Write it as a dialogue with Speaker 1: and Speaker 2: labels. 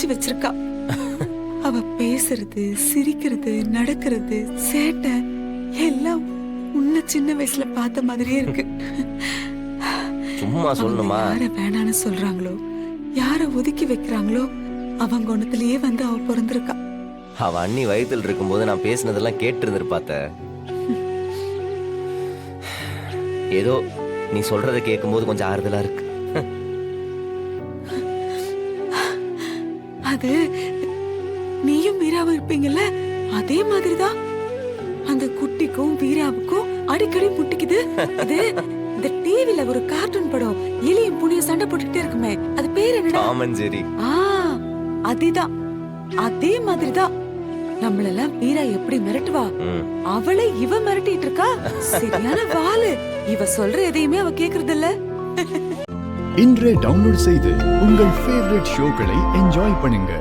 Speaker 1: பொதிச்சு வச்சிருக்கா. அவ பேசுறது, சிரிக்கிறது, நடக்கிறது, சேட்டை எல்லாம் உன்ன சின்ன வயசுல பார்த்த மாதிரியே இருக்கு.
Speaker 2: சும்மா சொல்லணுமா?
Speaker 1: யார வேணான்னு சொல்றாங்களோ, யார ஒதுக்கி வைக்கிறாங்களோ அவங்க குணத்திலேயே வந்து அவ பிறந்திருக்கா.
Speaker 2: அவ அண்ணி வயித்துல இருக்கும்போது நான் பேசினதெல்லாம் கேட்டு இருந்திருப்பாத்த. ஏதோ நீ சொல்றத கேட்கும்போது கொஞ்சம் ஆறுதலா இருக்கு.
Speaker 1: அது நீயும் வீராவும் இருப்பீங்கல்ல, அதே மாதிரிதான் அந்த குட்டிக்கும் வீராவுக்கும் அடிக்கடி முட்டிக்குது. இது இந்த டிவில ஒரு கார்ட்டூன் படம் எலியும் புனிய சண்டை போட்டுக்கிட்டே இருக்குமே, அது பேர் என்னடா?
Speaker 2: ஆமஞ்சேரி.
Speaker 1: அதேதான், அதே மாதிரிதான் நம்மளெல்லாம் வீரா எப்படி மிரட்டுவா, அவளை இவ மிரட்டிட்டு இருக்கா. சரியான வாளு. இவ சொல்ற எதையுமே அவ கேக்குறது இல்ல.
Speaker 3: இன்றே டவுன்லோட் செய்து உங்கள் ஃபேவரட் ஷோக்களை என்ஜாய் பண்ணுங்க.